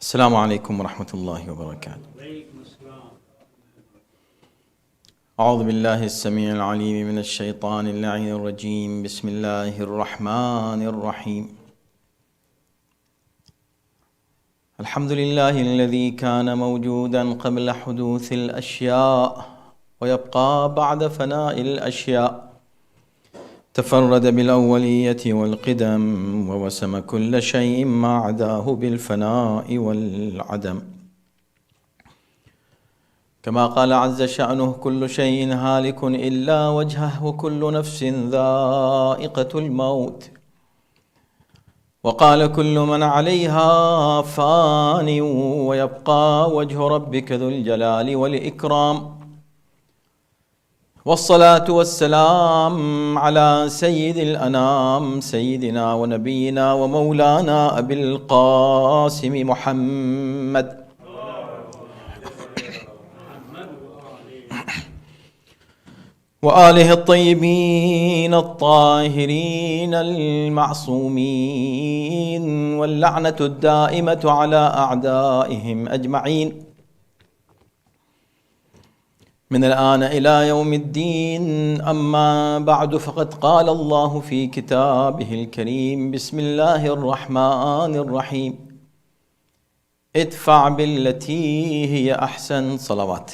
Assalamu alaikum wa rahmatullahi wa barakatuh. أعوذ بالله السميع العليم من الشيطان اللعين الرجيم. بسم الله الرحمن الرحيم. الحمد لله الذي كان موجودا قبل حدوث الأشياء ويبقى بعد فناء الأشياء. تفرد بالأولية والقدم ووسم كل شيء ما عداه بالفناء والعدم. كما قال عز شأنه: كل شيء هالك إلا وجهه وكل نفس ذائقة الموت. وقال: كل من عليها فان ويبقى وجه ربك ذو الجلال والإكرام. والصلاة والسلام على سيد الأنام سيدنا ونبينا ومولانا أبي القاسم محمد وآله الطيبين الطاهرين المعصومين، واللعنة الدائمة على أعدائهم أجمعين من الآن إلى يوم الدين. أما بعد، فقد قال الله في كتابه الكريم: بسم الله الرحمن الرحيم. ادفع بالتي هي أحسن. صلوات.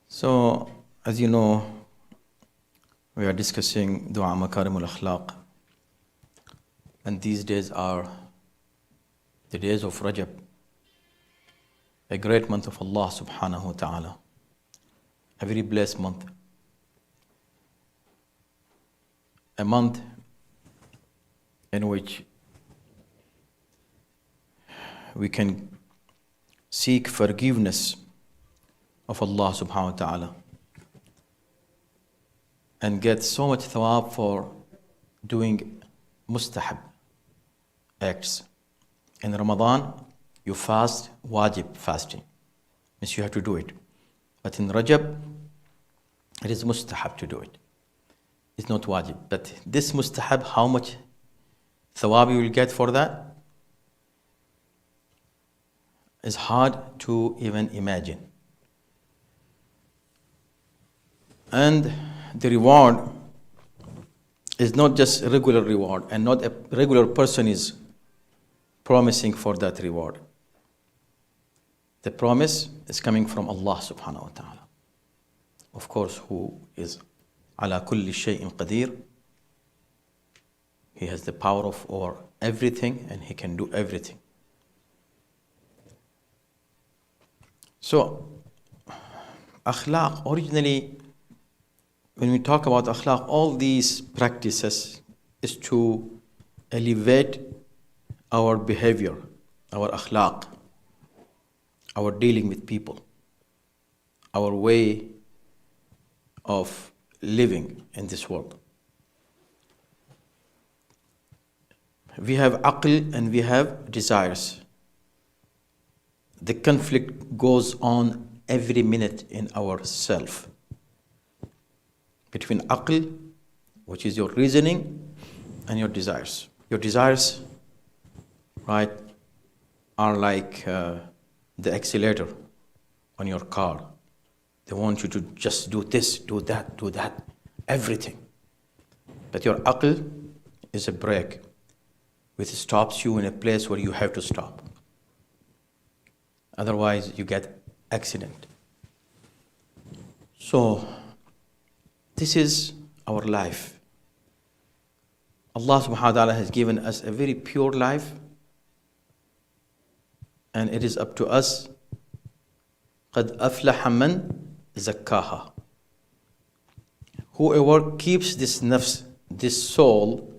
So, as you know, we are discussing Dua Makarim al-Akhlaq, and these days are the days of Rajab, a great month of Allah subhanahu wa ta'ala, a very blessed month, a month in which we can seek forgiveness of Allah subhanahu wa ta'ala and get so much thawab for doing mustahab acts. In Ramadan, you fast wajib fasting, means you have to do it. But in Rajab, it is mustahab to do it. It's not wajib. But this mustahab, how much thawab you will get for that is hard to even imagine. And the reward is not just a regular reward, and not a regular person is promising for that reward. The promise is coming from Allah subhanahu wa ta'ala, of course, who is ala kulli shay'in qadir. He has the power of over everything, and he can do everything. So, akhlaq, originally, when we talk about akhlaq, all these practices is to elevate our behavior, our akhlaq, our dealing with people, our way of living in this world. We have aql and we have desires. The conflict goes on every minute in our self, between aql, which is your reasoning, and your desires. Your desires, right, are like the accelerator on your car. They want you to just do this, do that, everything. But your aql is a brake which stops you in a place where you have to stop. Otherwise, you get accident. So, this is our life. Allah subhanahu wa ta'ala has given us a very pure life, and it is up to us. قَدْ أَفْلَحَ مَنْ زَكَّاهَا. Whoever keeps this nafs, this soul,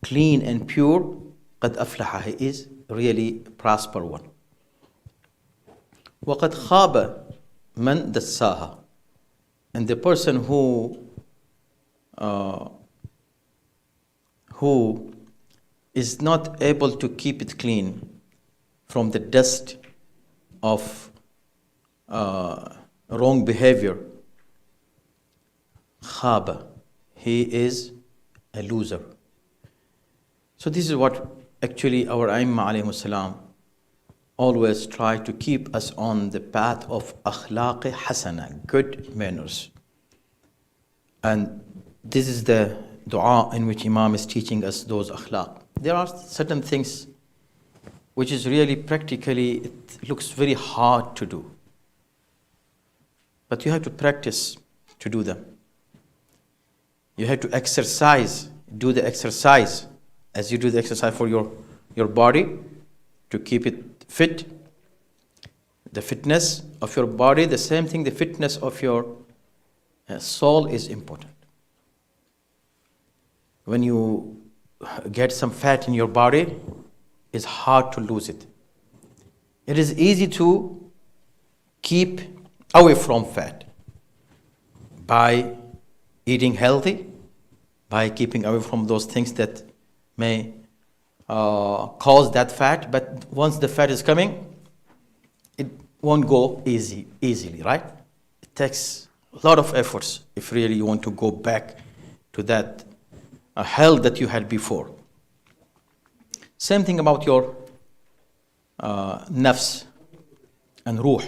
clean and pure, قَدْ أَفْلَحَ, he is really a prosper one. وَقَدْ خَابَ مَنْ دَسَّاهَا. And the person who is not able to keep it clean from the dust of wrong behavior, khaba, he is a loser. So this is what actually our Aimma alayhimu salam always try to keep us on the path of akhlaq hasana, good manners. And this is the dua in which Imam is teaching us those akhlaq. There are certain things which is really practically, it looks very hard to do. But you have to practice to do them. You have to exercise, do the exercise as you do the exercise for your body to keep it fit. The fitness of your body, the same thing, the fitness of your soul is important. When you get some fat in your body, it's hard to lose it. It is easy to keep away from fat by eating healthy, by keeping away from those things that may cause that fat. But once the fat is coming, it won't go easily, right? It takes a lot of efforts if really you want to go back to that health that you had before. Same thing about your nafs and ruh.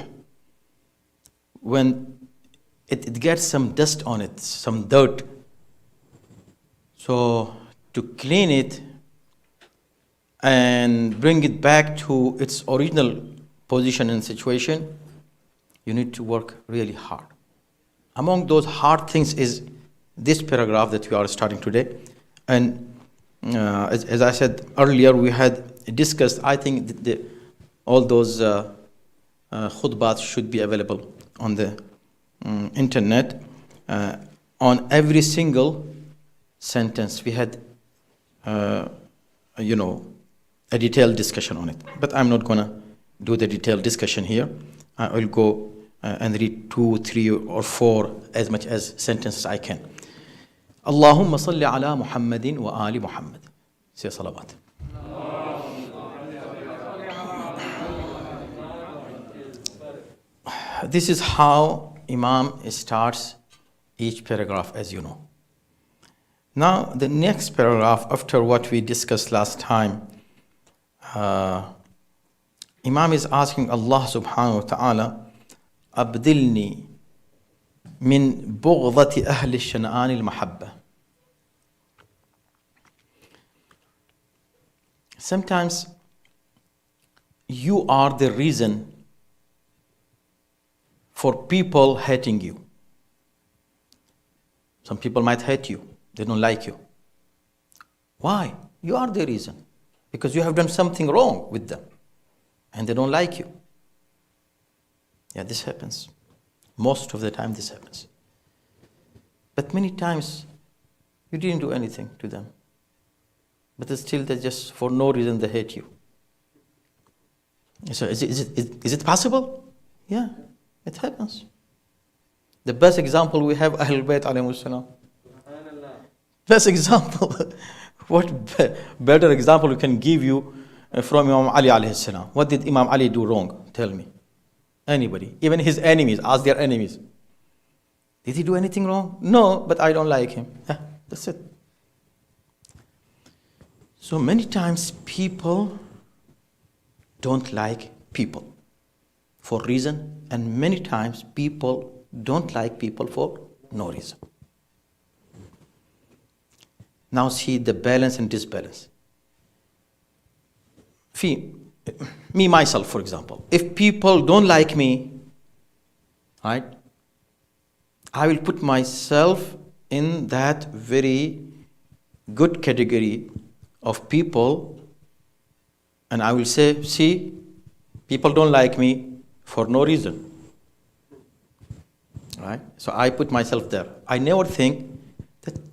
When it gets some dust on it, some dirt, so to clean it and bring it back to its original position and situation, you need to work really hard. Among those hard things is this paragraph that we are starting today. And as I said earlier, we had discussed, I think all those khutbahs should be available on the internet. On every single sentence, we had, a detailed discussion on it. But I'm not going to do the detailed discussion here. I will go and read 2, 3, or 4 as much as sentences I can. Allahumma salli ala Muhammadin wa ali Muhammad. Say salawat. This is how Imam starts each paragraph, as you know. Now, the next paragraph, after what we discussed last time, Imam is asking Allah subhanahu wa ta'ala, Abdilni min bughdati ahli shan'an al-mahabba. Sometimes you are the reason for people hating you. Some people might hate you. They don't like you. Why? You are the reason. Because you have done something wrong with them. And they don't like you. Yeah, this happens. Most of the time this happens. But many times you didn't do anything to them. But still they just, for no reason, they hate you. So is it possible? Yeah, it happens. The best example we have Ahlul Bayt alayhimus salam. Best example. What better example we can give you from Imam Ali alayhi salam? What did Imam Ali do wrong? Tell me. Anybody. Even his enemies. Ask their enemies. Did he do anything wrong? No, but I don't like him. Yeah, that's it. So many times people don't like people for reason, and many times people don't like people for no reason. Now see the balance and disbalance. Me, myself, for example, if people don't like me, right, I will put myself in that very good category of people, and I will say, see, people don't like me for no reason. Right? So I put myself there. I never think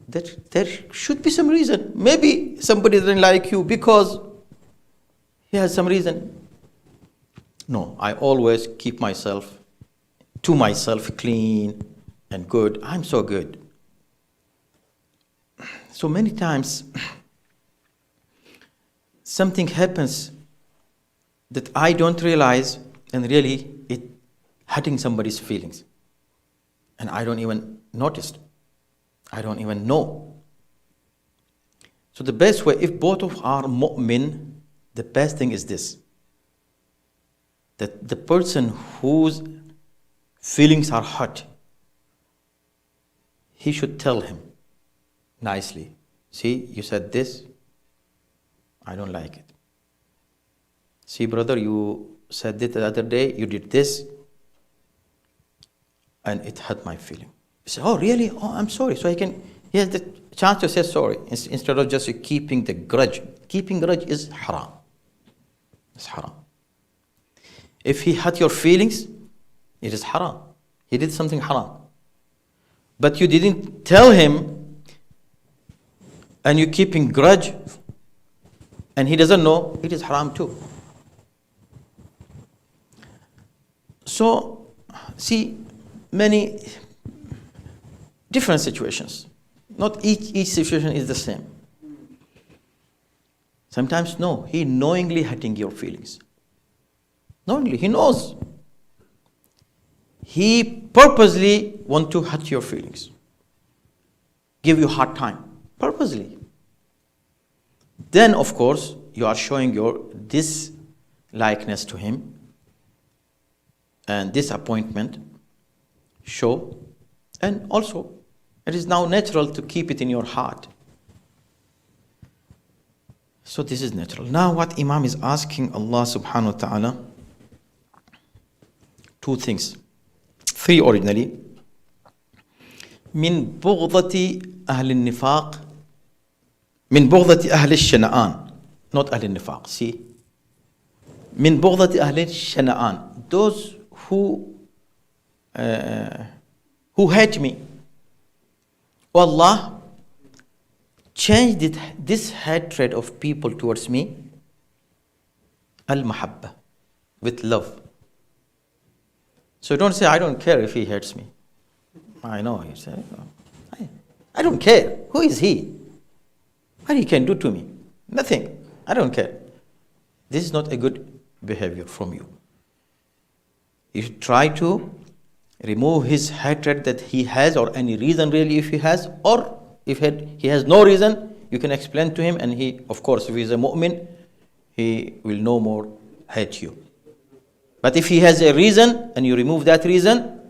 that there should be some reason. Maybe somebody doesn't like you because he has some reason. No, I always keep myself clean and good. I'm so good. So many times something happens that I don't realize, and really it hurting somebody's feelings. and I don't even notice. I don't even know. So the best way, if both of are mu'min, the best thing is this, that the person whose feelings are hurt, he should tell him nicely, see, you said this, I don't like it. See, brother, you said it the other day, you did this, and it hurt my feeling. You say, oh, really? Oh, I'm sorry. So he has the chance to say sorry instead of just keeping the grudge. Keeping grudge is haram. It's haram. If he hurt your feelings, it is haram. He did something haram. But you didn't tell him, and you're keeping grudge, and he doesn't know, it is haram too. So, see, many different situations. Not each situation is the same. Sometimes, no, he knowingly hurting your feelings. Knowingly, he knows. He purposely want to hurt your feelings. Give you hard time. Purposely. Then, of course, you are showing your dislikeness to him and disappointment. Show. And also, it is now natural to keep it in your heart. So this is natural. Now what Imam is asking Allah subhanahu wa ta'ala, two things. Three originally. من بغضة أهل النفاق من بغضة أهل الشنآن, not أهل النفاق, see. من بغضة أهل الشنآن, those who hate me. Oh Allah, change this hatred of people towards me, al-mahabba, with love. So don't say, I don't care if he hates me. I know, you say, I don't care. Who is he? What he can do to me? Nothing. I don't care. This is not a good behavior from you. You should try to remove his hatred that he has, or any reason really if he has, or if he has no reason, you can explain to him, and he, of course, if he is a mu'min, he will no more hate you. But if he has a reason and you remove that reason,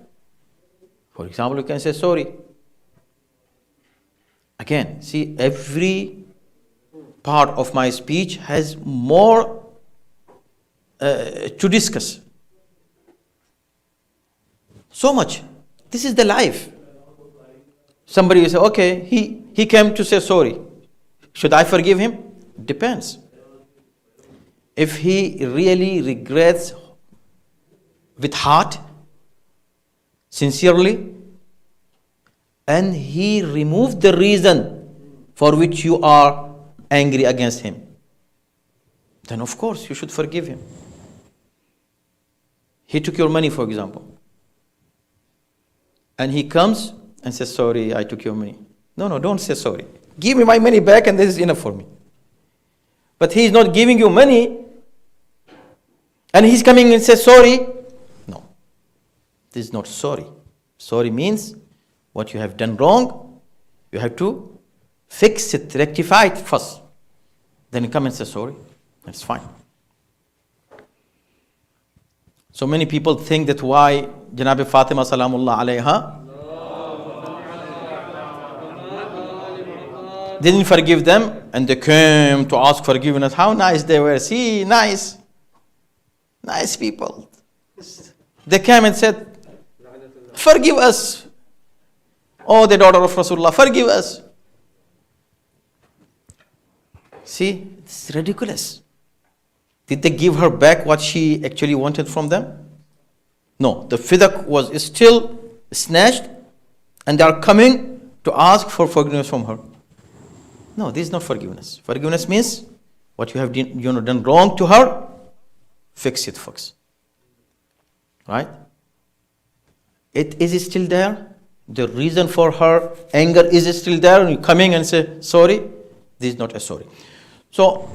for example, you can say sorry. Again, see, every part of my speech has more to discuss. So much. This is the life. Somebody will say, okay, he came to say sorry. Should I forgive him? Depends. If he really regrets with heart, sincerely, and he removed the reason for which you are angry against him, then of course you should forgive him. He took your money, for example, and he comes and says, sorry, I took your money. No, don't say sorry. Give me my money back and this is enough for me. But he is not giving you money and he's coming and says sorry. No, this is not sorry. Sorry means what you have done wrong, you have to fix it, rectify it first. Then you come and say sorry. That's fine. So many people think that why Janab Fatima salamullah alayha didn't forgive them, and they came to ask forgiveness. How nice they were. See, nice people. They came and said, forgive us. Oh, the daughter of Rasulullah, forgive us. See, it's ridiculous. Did they give her back what she actually wanted from them? No, the fidak was still snatched, and they are coming to ask for forgiveness from her. No, this is not forgiveness. Forgiveness means what you have done wrong to her, fix it first. Right? It is still there. The reason for her anger is still there, and you coming and say sorry. This is not a sorry. So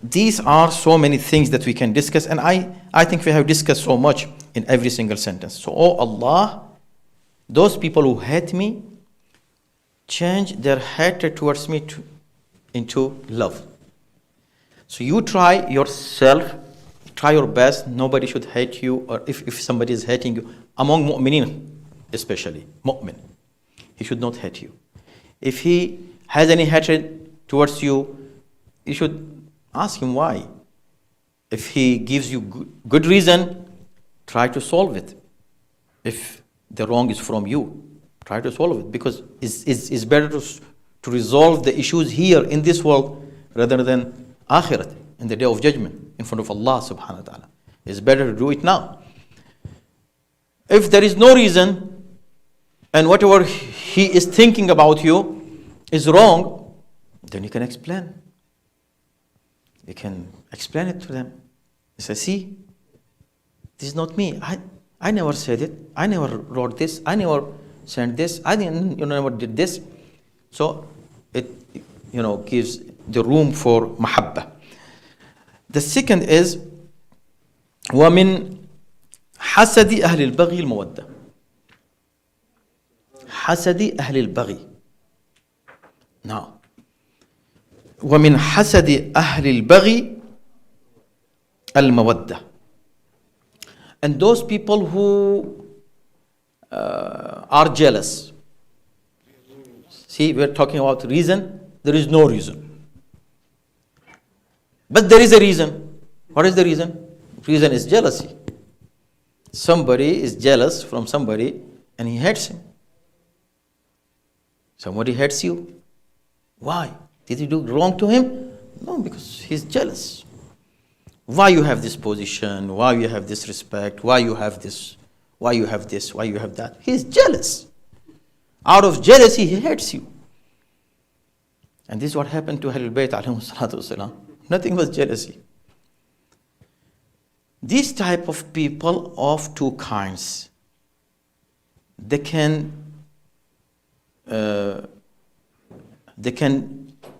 these are so many things that we can discuss, and I think we have discussed so much in every single sentence. So, oh Allah, those people who hate me change their hatred towards me into love. So you try yourself, try your best. Nobody should hate you, or if somebody is hating you, among mu'mineen especially, mu'min, he should not hate you. If he has any hatred towards you, you should ask him why. If he gives you good reason, try to solve it. If the wrong is from you, try to solve it, because it's better to resolve the issues here in this world rather than akhirat, in the day of judgment, in front of Allah subhanahu wa ta'ala. It's better to do it now. If there is no reason, and whatever he is thinking about you is wrong, then you can explain. You can explain it to them. You say, see, this is not me. I never said it. I never wrote this. I never sent this. I didn't, never did this. So it, gives the room for mahabba. The second is وَمِنْ حَسَدِ أَهْلِ الْبَغِي الْمَوَدَّةِ. حسد أهل البغي. Now, ومن حسد أهل البغي المودة. And those people who are jealous. See, we're talking about reason. There is no reason. But there is a reason. What is the reason? Reason is jealousy. Somebody is jealous from somebody and he hates him. Somebody hates you. Why? Did you do wrong to him? No, because he's jealous. Why you have this position? Why you have this respect? Why you have this? Why you have this? Why you have that? He's jealous. Out of jealousy, he hates you. And this is what happened to Ahlul Bayt alayhim salatu wasalam. Nothing was jealousy. These type of people of two kinds, they can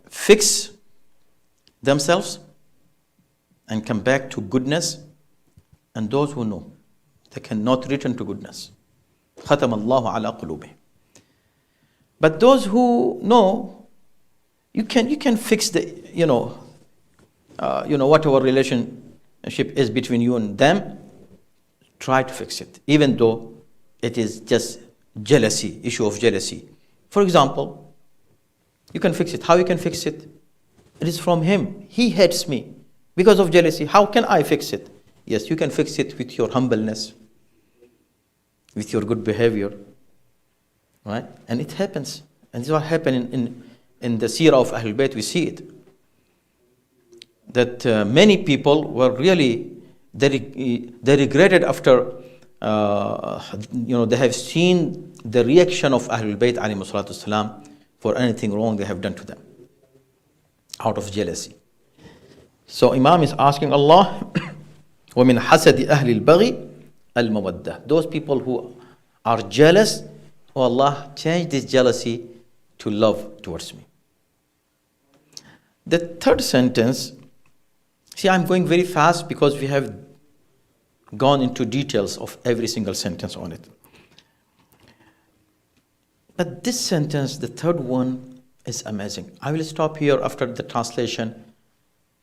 fix themselves and come back to goodness, and those who know they cannot return to goodness. ختم الله على قلوبهم. But those who know, you can fix the whatever relationship is between you and them. Try to fix it, even though it is just jealousy, issue of jealousy. For example, you can fix it. How you can fix it? It is from him. He hates me because of jealousy. How can I fix it? Yes, you can fix it with your humbleness, with your good behavior, right? And it happens. And this is what happened in the seerah of Ahlul Bayt. We see it. That many people were really, they regretted after, they have seen the reaction of Ahlul Bayt alayhi salatu wasalam for anything wrong they have done to them, out of jealousy. So Imam is asking Allah, وَمِنْ حَسَدِ أَهْلِ الْبَغِي الْمَوَدَّةِ. Those people who are jealous, oh Allah, change this jealousy to love towards me. The third sentence, see, I'm going very fast because we have gone into details of every single sentence on it. But this sentence, the third one, is amazing. I will stop here after the translation,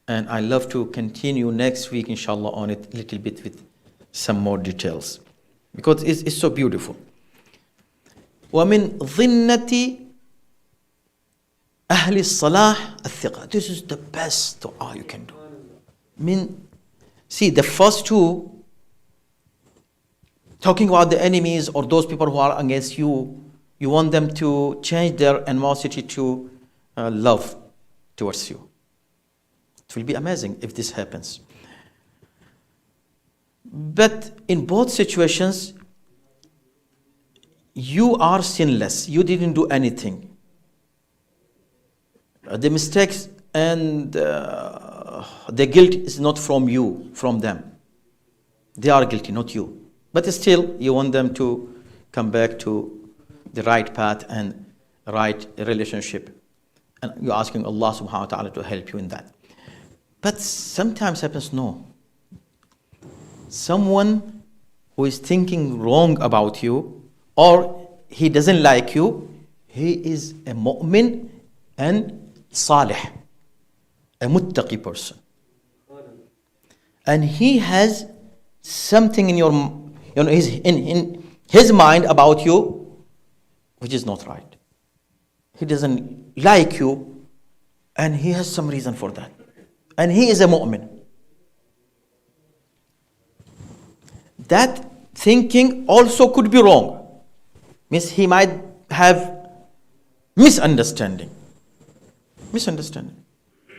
and I love to continue next week, inshallah, on it a little bit with some more details, because it's so beautiful. وَمِنْ ظِنَّةِ أهل الصلاح الثقة. This is the best dua you can do. See, the first two, talking about the enemies or those people who are against you, you want them to change their animosity to love towards you. It will be amazing if this happens. But in both situations, you are sinless. You didn't do anything. The mistakes and the guilt is not from you, from them. They are guilty, not you. But still, you want them to come back to the right path and right relationship. And you're asking Allah subhanahu wa ta'ala to help you in that. But sometimes happens, no. Someone who is thinking wrong about you, or he doesn't like you, he is a mu'min and salih, a muttaqi person. And he has something in in his mind about you which is not right. He doesn't like you, and he has some reason for that. And he is a mu'min. That thinking also could be wrong. Means he might have misunderstanding.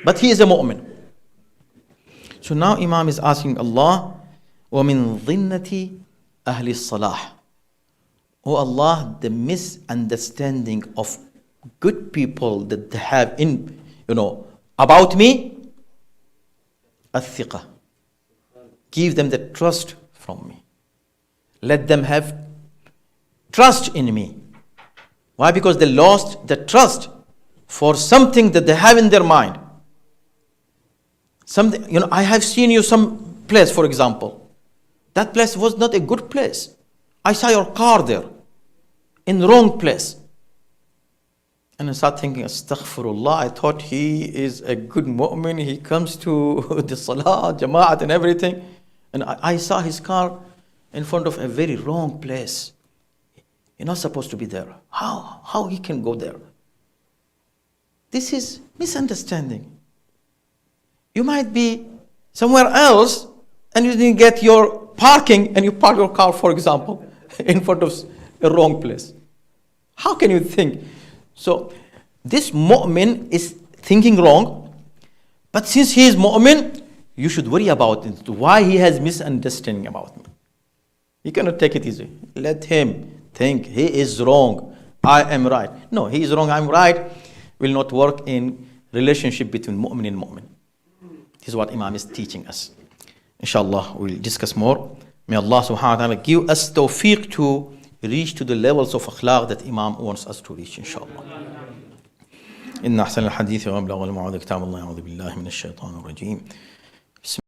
But he is a mu'min. So now Imam is asking Allah, وَمِن ظِنَّةِ أَهْلِ الصَّلَاحِ. Oh Allah, the misunderstanding of good people that they have about me, الثقة. Give them the trust from me. Let them have trust in me. Why? Because they lost the trust for something that they have in their mind. Something, I have seen you some place, for example. That place was not a good place. I saw your car there, in the wrong place. And I start thinking, astaghfirullah, I thought he is a good mu'min, he comes to the salah, jama'at and everything. And I saw his car in front of a very wrong place. You're not supposed to be there. How he can go there? This is misunderstanding. You might be somewhere else and you didn't get your parking and you park your car, for example, in front of a wrong place. How can you think? So this mu'min is thinking wrong, but since he is mu'min, you should worry about it. Why he has misunderstanding about me? You cannot take it easy. Let him think he is wrong, I am right. No, he is wrong, I am right. Will not work in relationship between mu'min and mu'min. This is what Imam is teaching us. Inshallah, we'll discuss more. May Allah subhanahu wa ta'ala give us tawfiq to reach to the levels of akhlaq that Imam wants us to reach, inshallah. إن أحسن الحديث وأبلغ الموعظة كتاب الله أعوذ بالله من الشيطان الرجيم